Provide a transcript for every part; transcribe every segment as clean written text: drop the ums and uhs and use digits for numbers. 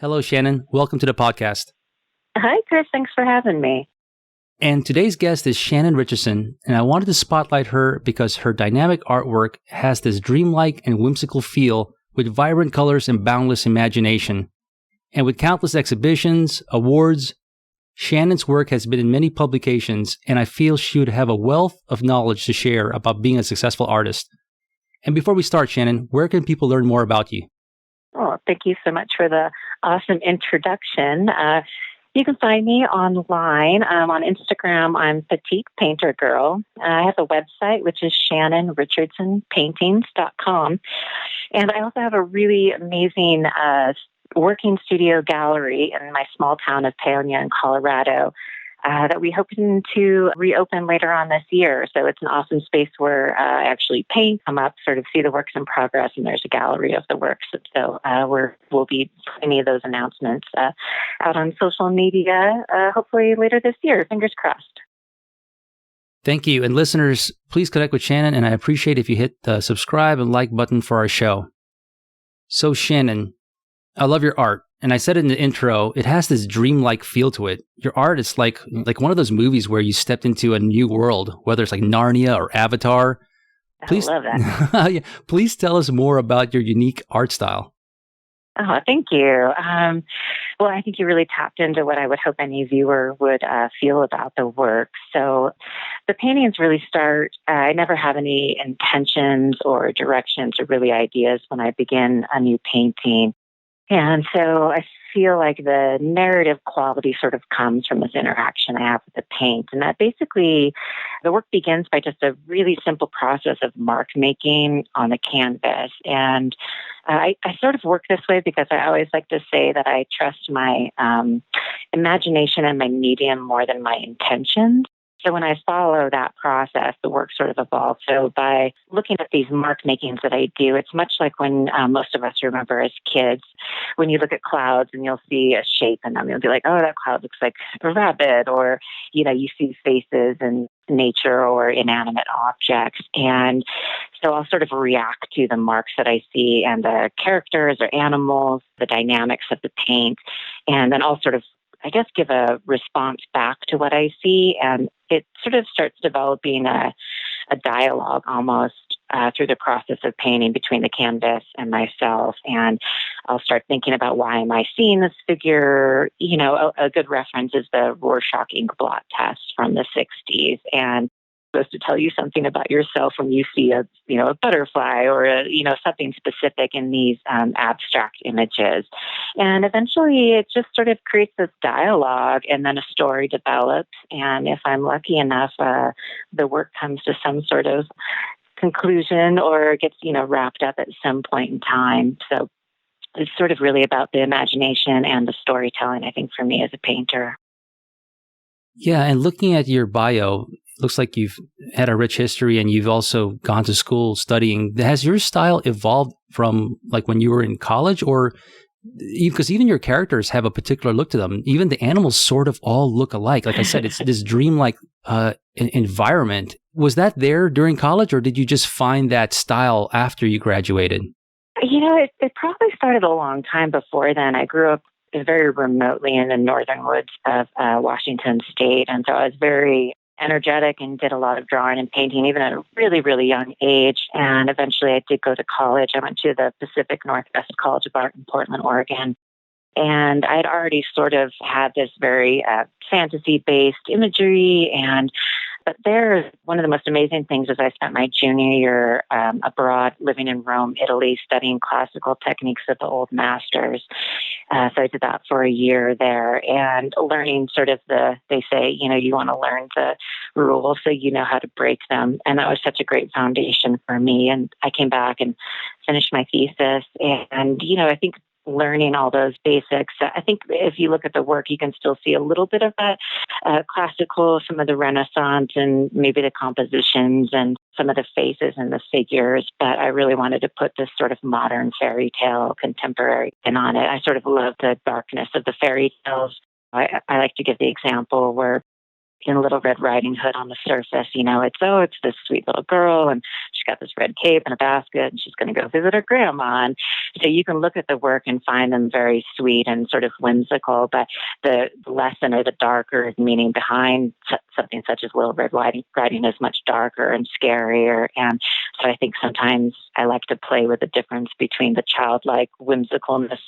Hello, Shannon. Welcome to the podcast. Hi, Chris. Thanks for having me. And today's guest is Shannon Richardson, and I wanted to spotlight her because her dynamic artwork has this dreamlike and whimsical feel with vibrant colors and boundless imagination. And with countless exhibitions, awards, Shannon's work has been in many publications, and I feel she would have a wealth of knowledge to share about being a successful artist. And before we start, Shannon, where can people learn more about you? Oh, thank you so much for the awesome introduction. You can find me online. On Instagram, I'm Petite Painter Girl. I have a website, which is shannonrichardsonpaintings.com. And I also have a really amazing working studio gallery in my small town of Paonia in Colorado that we hope to reopen later on this year. So it's an awesome space where I actually paint, come up, sort of see the works in progress, and there's a gallery of the works. So we'll be putting any of those announcements out on social media, hopefully later this year. Fingers crossed. Thank you. And listeners, please connect with Shannon, and I appreciate if you hit the subscribe and like button for our show. So Shannon, I love your art. And I said it in the intro, it has this dreamlike feel to it. Your art is like one of those movies where you stepped into a new world, whether it's like Narnia or Avatar. Please, I love that. Yeah, please tell us more about your unique art style. Oh, thank you. Well, I think you really tapped into what I would hope any viewer would feel about the work. So the paintings really start, I never have any intentions or directions or really ideas when I begin a new painting. And so I feel like the narrative quality sort of comes from this interaction I have with the paint. And that basically, the work begins by just a really simple process of mark making on the canvas. And I sort of work this way because I always like to say that I trust my imagination and my medium more than my intentions. So when I follow that process, the work sort of evolves. So by looking at these mark makings that I do, it's much like when most of us remember as kids, when you look at clouds and you'll see a shape in them, you'll be like, oh, that cloud looks like a rabbit, or, you see faces in nature or inanimate objects. And so I'll sort of react to the marks that I see and the characters or animals, the dynamics of the paint, and then I'll sort of give a response back to what I see. And it sort of starts developing a dialogue almost through the process of painting between the canvas and myself. And I'll start thinking about, why am I seeing this figure? A good reference is the Rorschach ink blot test from the 60s. And supposed to tell you something about yourself when you see a butterfly or something specific in these abstract images. And eventually it just sort of creates this dialogue, and then a story develops. And if I'm lucky enough, the work comes to some sort of conclusion or gets, wrapped up at some point in time. So it's sort of really about the imagination and the storytelling, I think, for me as a painter. Yeah, and looking at your bio, looks like you've had a rich history and you've also gone to school studying. Has your style evolved from like when you were in college, or because even your characters have a particular look to them? Even the animals sort of all look alike. Like I said, it's this dreamlike environment. Was that there during college, or did you just find that style after you graduated? It probably started a long time before then. I grew up very remotely in the northern woods of Washington State, and so I was very energetic and did a lot of drawing and painting, even at a really, really young age. And eventually I did go to college. I went to the Pacific Northwest College of Art in Portland, Oregon. And I'd already sort of had this very fantasy-based imagery. But there, one of the most amazing things is I spent my junior year abroad, living in Rome, Italy, studying classical techniques of the old masters. So I did that for a year there, and learning sort of they say, you want to learn the rules so you know how to break them. And that was such a great foundation for me. And I came back and finished my thesis. And, I think learning all those basics. I think if you look at the work, you can still see a little bit of that classical, some of the Renaissance, and maybe the compositions and some of the faces and the figures. But I really wanted to put this sort of modern fairy tale, contemporary spin on it. I sort of love the darkness of the fairy tales. I like to give the example where in Little Red Riding Hood, on the surface, it's this sweet little girl, and she's got this red cape and a basket, and she's going to go visit her grandma. And so you can look at the work and find them very sweet and sort of whimsical, but the lesson or the darker meaning behind something such as Little Red Riding is much darker and scarier. And so I think sometimes I like to play with the difference between the childlike whimsicalness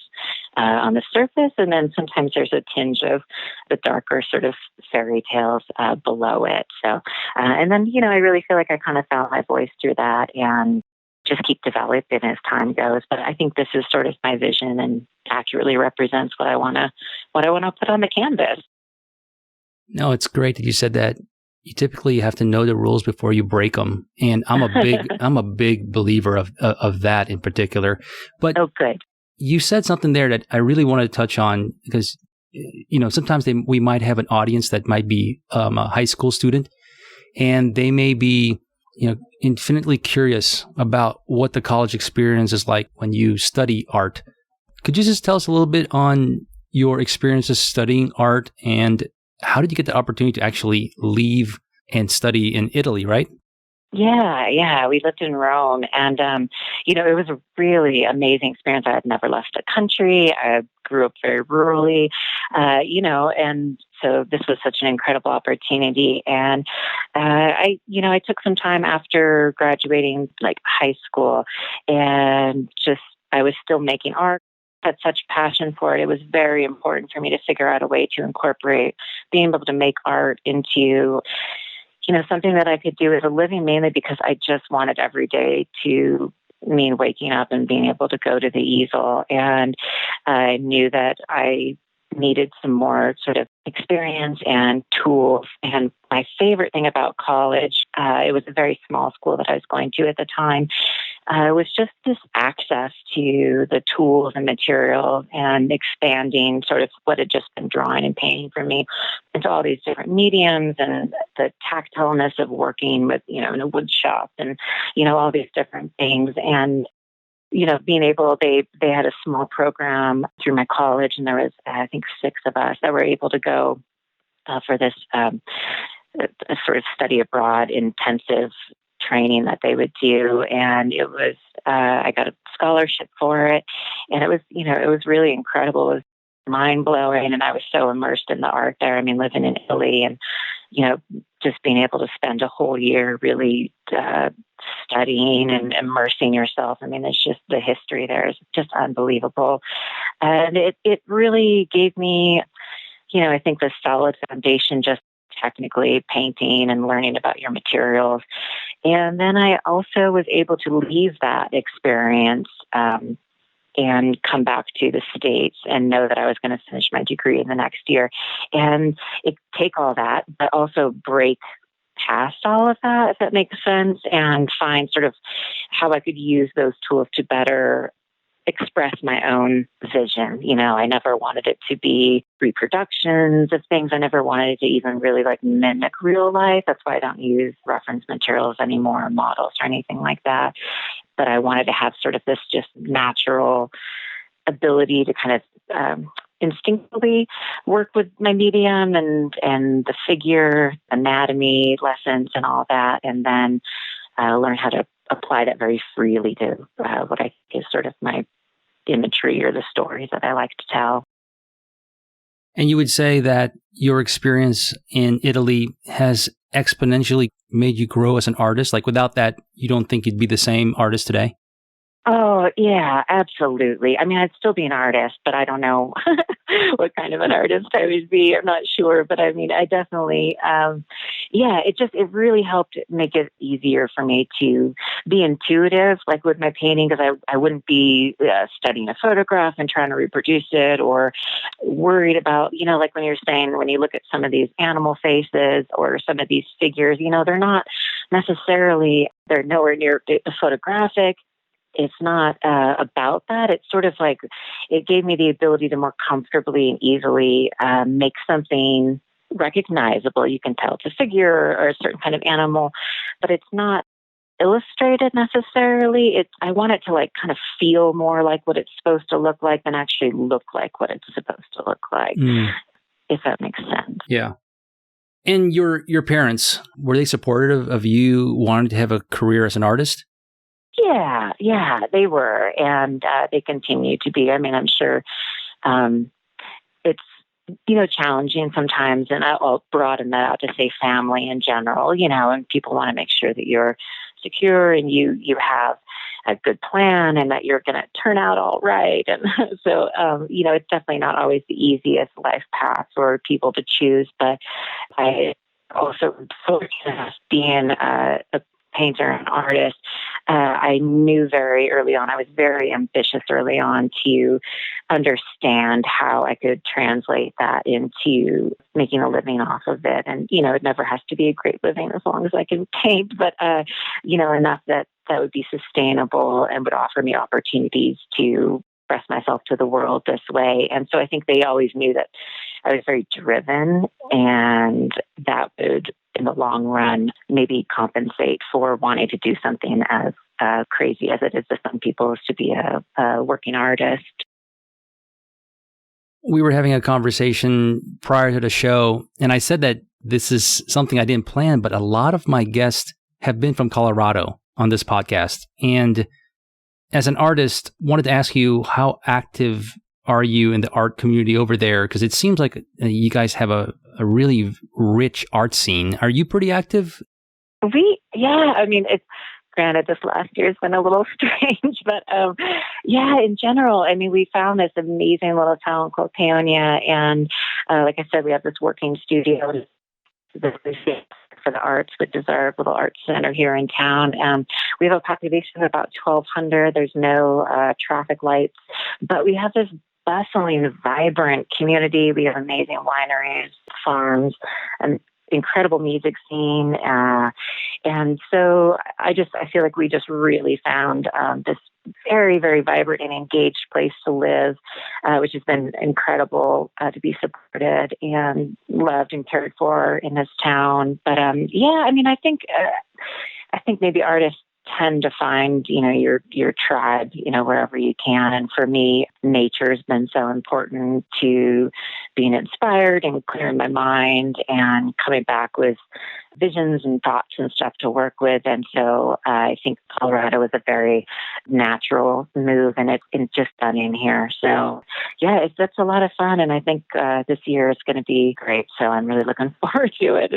on the surface, and then sometimes there's a tinge of the darker sort of fairy tales below it. So, and then, I really feel like I kind of found my voice through that and just keep developing as time goes. But I think this is sort of my vision and accurately represents what I want to put on the canvas. No, it's great that you said that. You typically have to know the rules before you break them, and I'm a big believer of that in particular. But oh, good. You said something there that I really wanted to touch on because sometimes we might have an audience that might be a high school student, and they may be infinitely curious about what the college experience is like when you study art. Could you just tell us a little bit on your experiences studying art, and how did you get the opportunity to actually leave and study in Italy, right? Yeah. We lived in Rome, and, it was a really amazing experience. I had never left the country. I grew up very rurally, and so this was such an incredible opportunity. And I took some time after graduating, like high school, and I was still making art. Had such passion for it. It was very important for me to figure out a way to incorporate being able to make art into, something that I could do as a living, mainly because I just wanted every day to mean waking up and being able to go to the easel. And I knew that I needed some more sort of experience and tools. And my favorite thing about college, it was a very small school that I was going to at the time, was just this access to the tools and materials and expanding sort of what had just been drawing and painting for me into all these different mediums, and the tactileness of working with, in a wood shop and, all these different things. And being able, they had a small program through my college, and there was, I think, 6 of us that were able to go for this sort of study abroad intensive training that they would do. And it was, I got a scholarship for it, and it was really incredible. It was mind blowing. And I was so immersed in the art there. I mean, living in Italy and, just being able to spend a whole year really studying and immersing yourself. I mean, it's just the history there is just unbelievable. And it really gave me, I think the solid foundation, just technically painting and learning about your materials. And then I also was able to leave that experience and come back to the States and know that I was going to finish my degree in the next year. And take all that, but also break past all of that, if that makes sense, and find sort of how I could use those tools to better express my own vision. I never wanted it to be reproductions of things. I never wanted it to even really mimic real life. That's why I don't use reference materials anymore, models or anything like that. But I wanted to have sort of this just natural ability to kind of instinctively work with my medium and the figure, anatomy lessons and all that, and then learn how to apply that very freely to what I think is sort of my imagery or the stories that I like to tell. And you would say that your experience in Italy has exponentially made you grow as an artist? Like without that, you don't think you'd be the same artist today? Oh, yeah, absolutely. I mean, I'd still be an artist, but I don't know what kind of an artist I would be. I'm not sure. But I mean, I definitely, it really helped make it easier for me to be intuitive, like with my painting, because I wouldn't be studying a photograph and trying to reproduce it, or worried about, like when you're saying, when you look at some of these animal faces or some of these figures, they're not necessarily, they're nowhere near the photographic. It's not about that. It's sort of like it gave me the ability to more comfortably and easily make something recognizable. You can tell it's a figure or a certain kind of animal, but it's not illustrated necessarily. I want it to kind of feel more like what it's supposed to look like than actually look like what it's supposed to look like, if that makes sense. Yeah. And your parents, were they supportive of you wanting to have a career as an artist? Yeah, they were, and they continue to be. I mean, I'm sure it's challenging sometimes, and I'll broaden that out to say family in general. And people want to make sure that you're secure and you have a good plan and that you're going to turn out all right. And so, it's definitely not always the easiest life path for people to choose. But I also fortunate being a painter and artist. I knew very early on, I was very ambitious early on to understand how I could translate that into making a living off of it. And, it never has to be a great living as long as I can paint, but, enough that would be sustainable and would offer me opportunities to express myself to the world this way. And so I think they always knew that I was very driven and that would, in the long run, maybe compensate for wanting to do something as crazy as it is to some people to be a working artist. We were having a conversation prior to the show, and I said that this is something I didn't plan, but a lot of my guests have been from Colorado on this podcast. And as an artist, wanted to ask you, how active are you in the art community over there? Because it seems like you guys have a really rich art scene. Are you pretty active? I mean, it's granted this last year has been a little strange, but in general, I mean, we found this amazing little town called Paonia, and like I said, we have this working studio for the arts, which is our little art center here in town. We have a population of about 1,200. There's no traffic lights, but we have this bustling, vibrant community. We have amazing wineries, farms, and incredible music scene. And so I feel like we just really found this very, very vibrant and engaged place to live, which has been incredible to be supported and loved and cared for in this town. But I mean, I think maybe artists tend to find, your tribe, wherever you can. And for me, nature's been so important to being inspired and clearing my mind and coming back with visions and thoughts and stuff to work with. And so I think Colorado is a very natural move, and it's just stunning here. So it's a lot of fun. And I think this year is going to be great. So I'm really looking forward to it.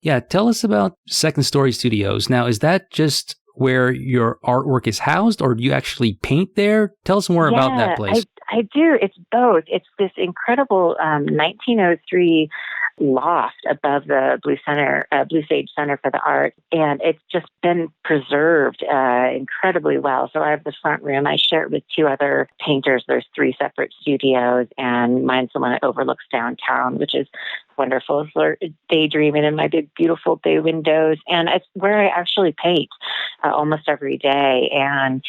Yeah, tell us about Second Story Studios. Now, is that just where your artwork is housed, or do you actually paint there? Tell us more about that place. I do. It's both. It's this incredible 1903 loft above the Blue Sage Center for the Arts, and it's just been preserved incredibly well. So I have the front room. I share it with two other painters. There's 3 separate studios, and mine's the one that overlooks downtown, which is wonderful for daydreaming in my big, beautiful bay windows. And it's where I actually paint almost every day. And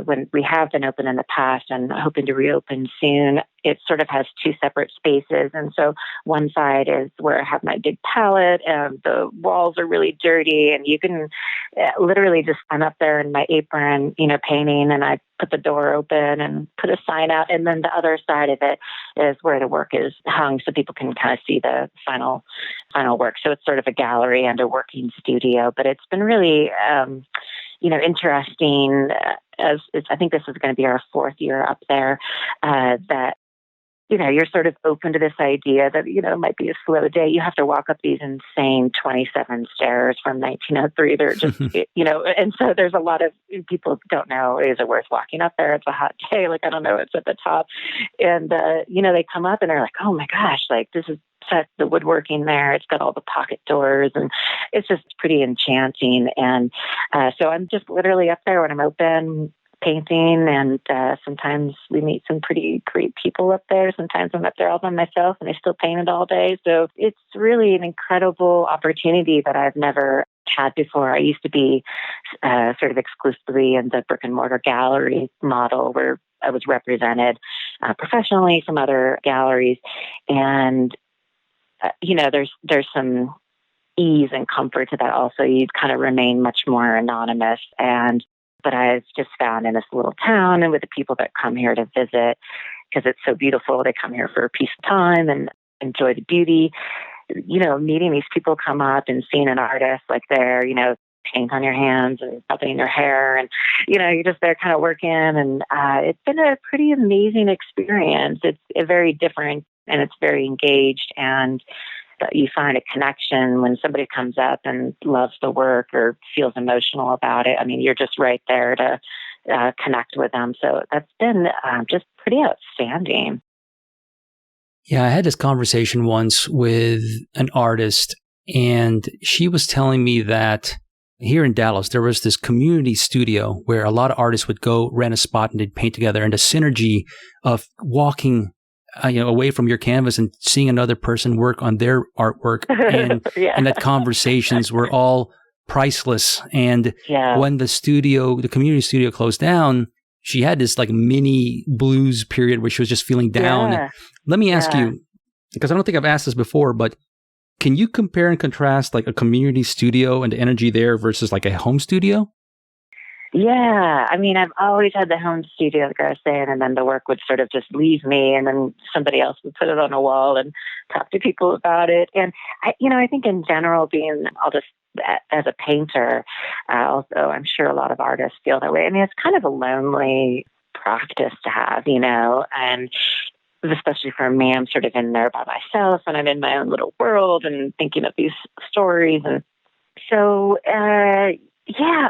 when we have been open in the past and hoping to reopen soon, it sort of has 2 separate spaces. And so one side is where I have my big palette, and the walls are really dirty, and you can literally just, I'm up there in my apron, painting, and I put the door open and put a sign out. And then the other side of it is where the work is hung, so people can kind of see the final work. So it's sort of a gallery and a working studio, but it's been really, interesting. I think this is going to be our 4th year up there, that you're sort of open to this idea that, it might be a slow day. You have to walk up these insane 27 stairs from 1903. They're just, and so there's a lot of people don't know, is it worth walking up there? It's a hot day. Like, I don't know, it's at the top. And, they come up and they're like, oh my gosh, like this is the woodworking there. It's got all the pocket doors, and it's just pretty enchanting. And so I'm just literally up there when I'm open, painting, and sometimes we meet some pretty great people up there. Sometimes I'm up there all by myself and I still paint it all day. So it's really an incredible opportunity that I've never had before. I used to be sort of exclusively in the brick and mortar gallery model, where I was represented professionally from other galleries. And, there's some ease and comfort to that also. You kind of remain much more anonymous. But I've just found in this little town, and with the people that come here to visit, because it's so beautiful, they come here for a peace of time and enjoy the beauty. meeting these people come up and seeing an artist like they're, paint on your hands and something in your hair. And, you're just there kind of working. And it's been a pretty amazing experience. It's very different and it's very engaged. And you find a connection when somebody comes up and loves the work or feels emotional about it. I mean, you're just right there to connect with them. So that's been just pretty outstanding. Yeah, I had this conversation once with an artist, and she was telling me that here in Dallas, there was this community studio where a lot of artists would go rent a spot and they'd paint together. And the synergy of walking away from your canvas and seeing another person work on their artwork and, yeah. and that conversations were all priceless. And when the community studio closed down, she had this like mini blues period where she was just feeling down. Yeah. Let me ask you, because I don't think I've asked this before, but can you compare and contrast like a community studio and the energy there versus like a home studio? Yeah. I mean, I've always had the home studio, like I was saying, and then the work would sort of just leave me and then somebody else would put it on a wall and talk to people about it. And I think in general, as a painter, also, I'm sure a lot of artists feel that way. I mean, it's kind of a lonely practice to have, and especially for me, I'm sort of in there by myself and I'm in my own little world and thinking of these stories. And so, I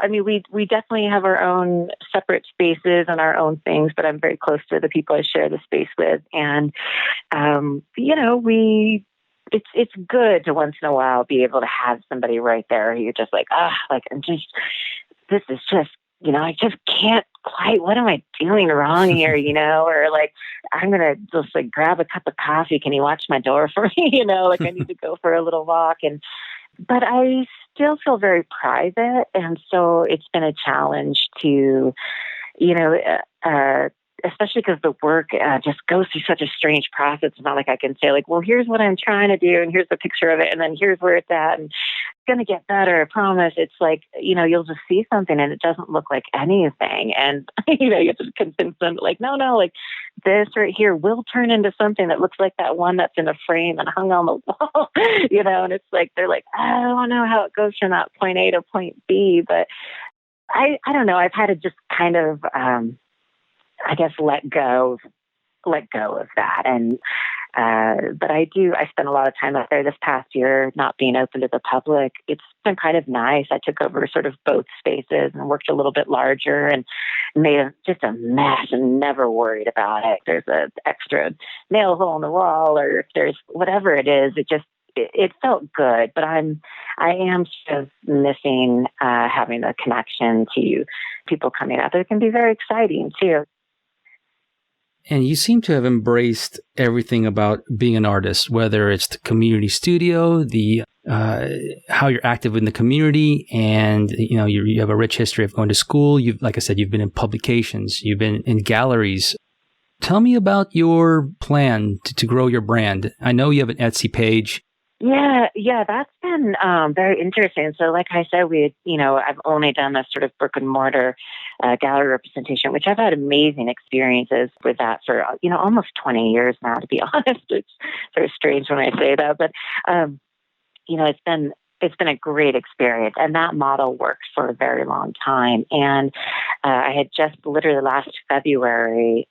mean, we definitely have our own separate spaces and our own things, but I'm very close to the people I share the space with. And, it's good to once in a while be able to have somebody right there who you're just like, this is just, I just can't quite, what am I doing wrong here, or like, I'm going to just like grab a cup of coffee. Can you watch my door for me? Like I need to go for a little walk. But I still feel very private. And so it's been a challenge to, especially because the work just goes through such a strange process. It's not like I can say like, well, here's what I'm trying to do and here's a picture of it and then here's where it's at and it's going to get better, I promise. It's like, you'll just see something and it doesn't look like anything. And, you have to convince them like, no, like this right here will turn into something that looks like that one that's in a frame and hung on the wall, and it's like, they're like, I don't know how it goes from that point A to point B, but I don't know. I've had to just kind of, I guess, let go of that. And, but I spent a lot of time out there this past year, not being open to the public. It's been kind of nice. I took over sort of both spaces and worked a little bit larger and made just a mess and never worried about it. There's an extra nail hole in the wall or if there's whatever it is, it felt good, but I am sort of missing, having a connection to people coming out. It can be very exciting too. And you seem to have embraced everything about being an artist, whether it's the community studio, the how you're active in the community, and you have a rich history of going to school. Like I said, you've been in publications, you've been in galleries. Tell me about your plan to grow your brand. I know you have an Etsy page. Yeah, that's been very interesting. So like I said, I've only done this sort of brick and mortar gallery representation, which I've had amazing experiences with that for, almost 20 years now, to be honest. It's sort of strange when I say that, but, it's been a great experience, and that model worked for a very long time. And I had just literally last February,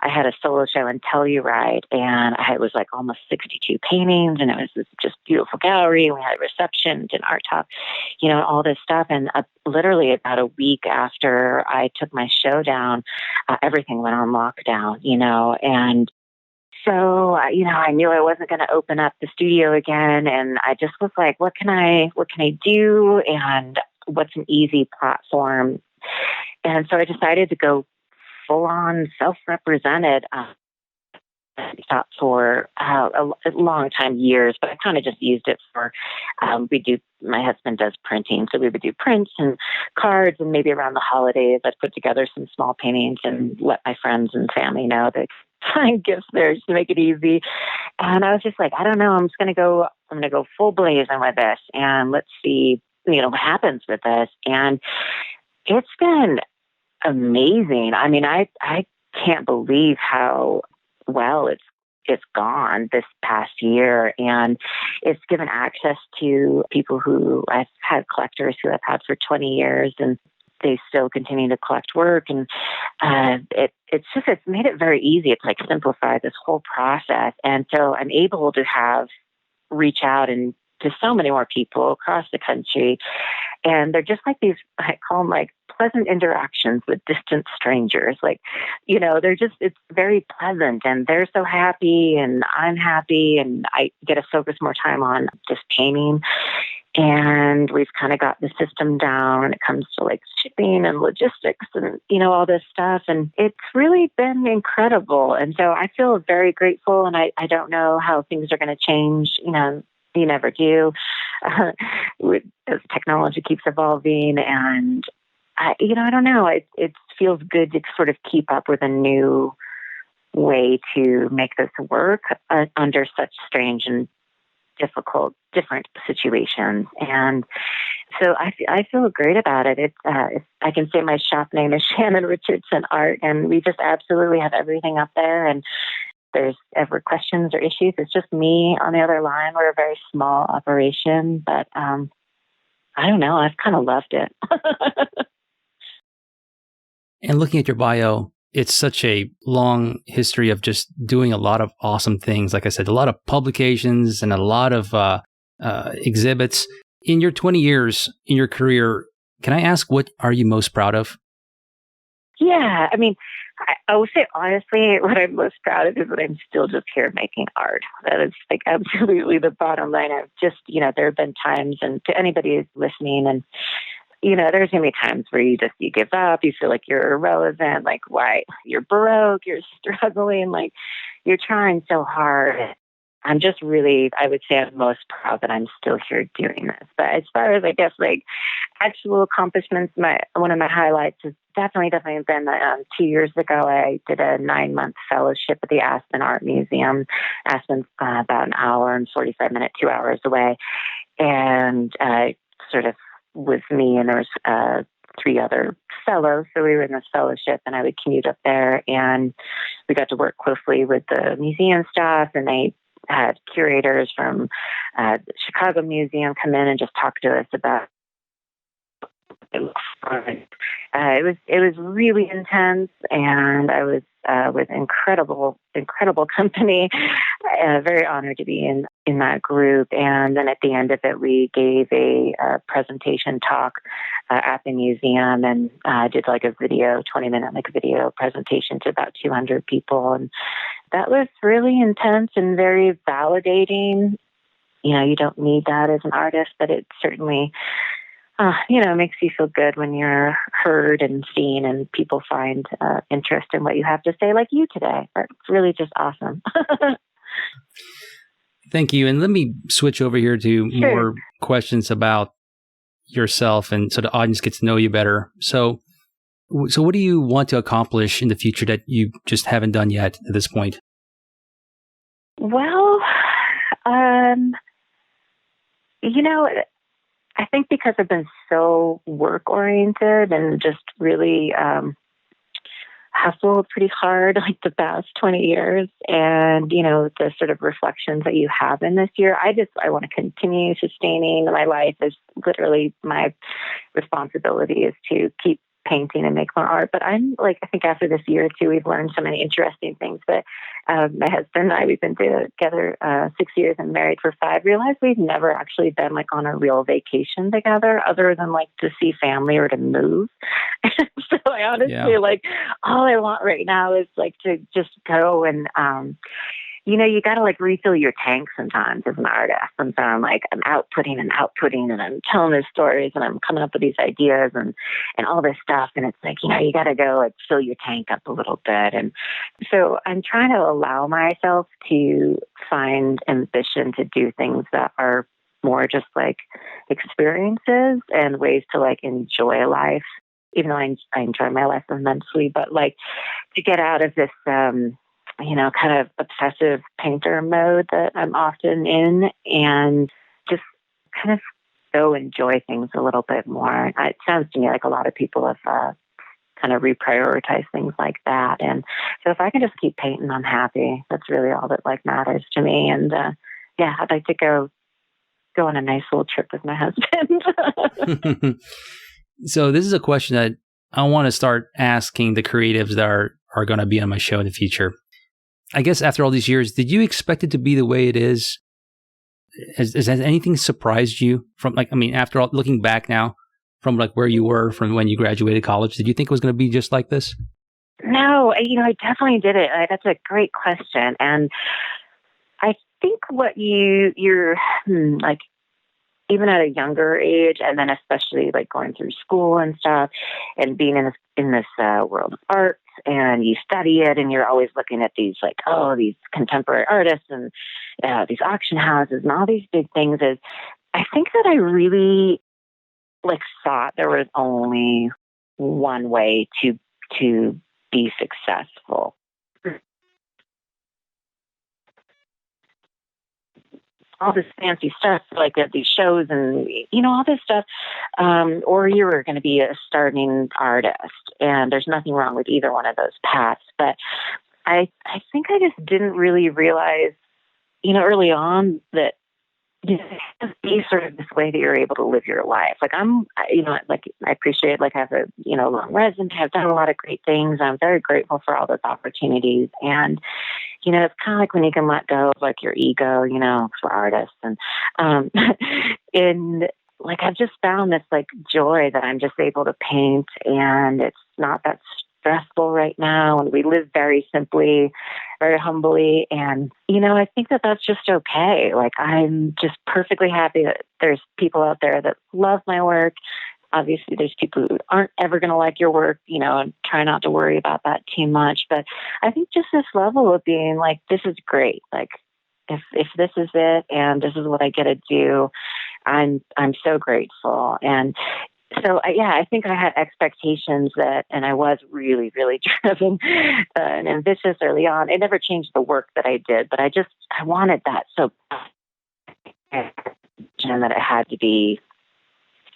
I had a solo show in Telluride, and it was like almost 62 paintings, and it was this just beautiful gallery. We had a reception, did art talk, all this stuff. And literally about a week after I took my show down, everything went on lockdown, and so, I knew I wasn't going to open up the studio again. And I just was like, what can I do? And what's an easy platform? And so I decided to go full on self-represented. Thought for a long time, years, but I kind of just used it for, my husband does printing. So we would do prints and cards, and maybe around the holidays, I'd put together some small paintings and let my friends and family know that find gifts there just to make it easy. And I was just like, I don't know, I'm going to go full blazing with this and let's see, what happens with this. And it's been amazing. I mean, I can't believe how well it's gone this past year, and it's given access to people who I've had collectors who I've had for 20 years, and they still continue to collect work. And it's made it very easy. It's like simplified this whole process. And so I'm able to reach out and to so many more people across the country. And they're just like these, I call them like pleasant interactions with distant strangers. Like, it's very pleasant, and they're so happy and I'm happy, and I get to focus more time on just painting. And we've kind of got the system down when it comes to like shipping and logistics and, all this stuff. And it's really been incredible. And so I feel very grateful, and I don't know how things are going to change. You never do as technology keeps evolving. And, I don't know. It feels good to sort of keep up with a new way to make this work under such strange and different situations. And so I feel great about it. I can say my shop name is Shannon Richardson Art, and we just absolutely have everything up there. And there's ever questions or issues, it's just me on the other line. We're a very small operation, but I don't know. I've kind of loved it. And looking at your bio, it's such a long history of just doing a lot of awesome things. Like I said, a lot of publications and a lot of exhibits. In your 20 years in your career, can I ask, what are you most proud of? Yeah, I mean, I will say honestly, what I'm most proud of is that I'm still just here making art. That is like absolutely the bottom line. I've just, there have been times, and to anybody who's listening, and there's going to be times where you give up, you feel like you're irrelevant, like why you're broke, you're struggling, like you're trying so hard. I'm just really, I would say I'm most proud that I'm still here doing this. But as far as I guess like actual accomplishments, one of my highlights has definitely been 2 years ago. I did a 9-month fellowship at the Aspen Art Museum. Aspen's about an hour and 45-minute, 2 hours away, and sort of with me, and there was 3 other fellows. So we were in this fellowship, and I would commute up there, and we got to work closely with the museum staff, and they had curators from the Chicago Museum come in and just talk to us about it was really intense, and I was with incredible company. Very honored to be in that group. And then at the end of it, we gave a presentation talk at the museum, and did like a 20-minute video presentation to about 200 people. And that was really intense and very validating. You don't need that as an artist, but it certainly makes you feel good when you're heard and seen, and people find interest in what you have to say, like you today. It's really just awesome. Thank you. And let me switch over here to more questions about yourself, and so the audience gets to know you better. So what do you want to accomplish in the future that you just haven't done yet at this point? Well, I think because I've been so work-oriented and just really hustled pretty hard like the past 20 years, and, the sort of reflections that you have in this year, I want to continue sustaining my life. Is literally my responsibility is to keep painting and make more art. But I'm like, I think after this year or two, we've learned so many interesting things. But my husband and I, we've been together 6 years and married for 5, realized we've never actually been like on a real vacation together other than like to see family or to move. So I honestly like, all I want right now is like to just go and, you got to like refill your tank sometimes as an artist. And so I'm outputting and I'm telling these stories and I'm coming up with these ideas and all this stuff. And it's like, you got to go like fill your tank up a little bit. And so I'm trying to allow myself to find ambition to do things that are more just like experiences and ways to like enjoy life, even though I enjoy my life immensely, but like to get out of this, kind of obsessive painter mode that I'm often in, and just kind of go enjoy things a little bit more. It sounds to me like a lot of people have kind of reprioritize things like that. And so if I can just keep painting, I'm happy. That's really all that like matters to me. And I'd like to go on a nice little trip with my husband. So this is a question that I want to start asking the creatives that are going to be on my show in the future. I guess after all these years, did you expect it to be the way it is? Has anything surprised you after all, looking back now from like where you were from when you graduated college, did you think it was going to be just like this? No, I definitely did it. That's a great question. And I think what you're like, even at a younger age, and then especially like going through school and stuff, and being in this world of arts, and you study it, and you're always looking at these these contemporary artists and these auction houses and all these big things. Is I think that I really thought there was only one way to be successful. All this fancy stuff, like at these shows and, all this stuff, or you were going to be a starting artist. And there's nothing wrong with either one of those paths. But I think I just didn't really realize, early on that be sort of this way that you're able to live your life. I appreciate, I have a, long resume. I've done a lot of great things. I'm very grateful for all those opportunities. And, it's kind of like when you can let go of your ego, for artists. And, I've just found this joy that I'm just able to paint, and it's not that stressful right now. And we live very simply, very humbly. And, I think that that's just okay. I'm just perfectly happy that there's people out there that love my work. Obviously, there's people who aren't ever going to like your work, and try not to worry about that too much. But I think just this level of being this is great. If this is it and this is what I get to do, I'm so grateful. And so, I think I had expectations and I was really, really driven and ambitious early on. It never changed the work that I did, but I wanted that so bad, and that it had to be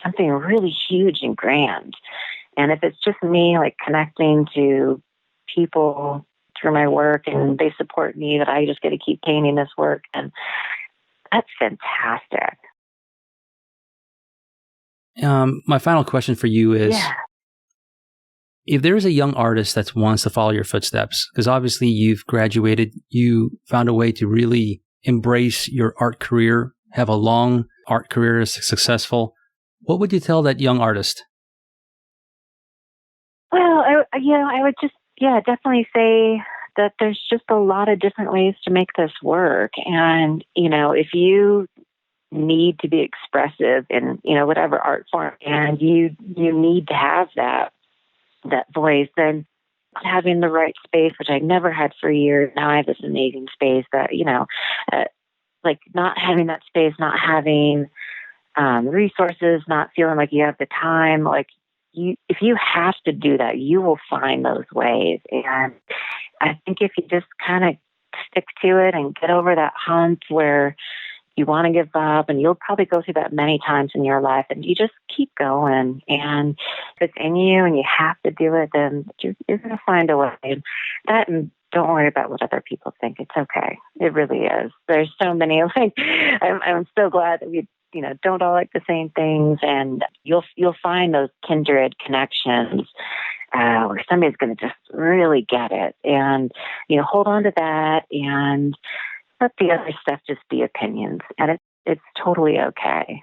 something really huge and grand. And if it's just me connecting to people through my work and they support me, that I just get to keep painting this work, and that's fantastic. My final question for you is, if there is a young artist that wants to follow your footsteps, because obviously you've graduated, you found a way to really embrace your art career, have a long art career, successful, what would you tell that young artist? Well, I would just, definitely say that there's just a lot of different ways to make this work. And, if you need to be expressive in, whatever art form, and you need to have that voice, then having the right space, which I never had for years. Now I have this amazing space that, not having that space, not having resources, not feeling like you have the time, if you have to do that, you will find those ways. And I think if you just kind of stick to it and get over that hump where you want to give up, and you'll probably go through that many times in your life, and you just keep going. And if it's in you and you have to do it, then you're going to find a way. And don't worry about what other people think. It's okay. It really is. There's so many, I'm so glad that we don't all like the same things, and you'll find those kindred connections where somebody's going to just really get it, and hold on to that, and let the other stuff just be opinions, and it's totally okay.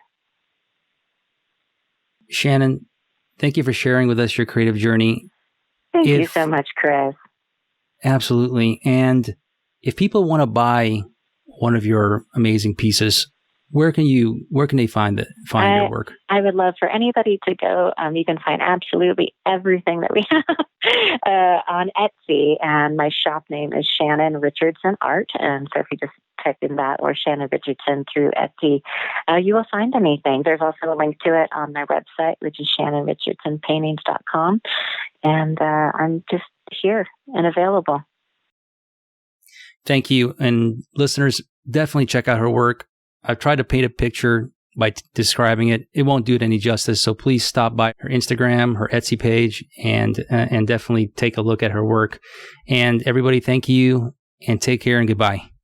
Shannon, thank you for sharing with us your creative journey. Thank you so much, Chris. Absolutely. And if people want to buy one of your amazing pieces, where can they find your work? I would love for anybody to go. You can find absolutely everything that we have on Etsy, and my shop name is Shannon Richardson Art. And so if you just type in that or Shannon Richardson through Etsy, you will find anything. There's also a link to it on my website, which is shannonrichardsonpaintings.com. And I'm just here and available. Thank you. And listeners, definitely check out her work. I've tried to paint a picture by describing it. It won't do it any justice. So please stop by her Instagram, her Etsy page, and definitely take a look at her work. And everybody, thank you and take care and goodbye.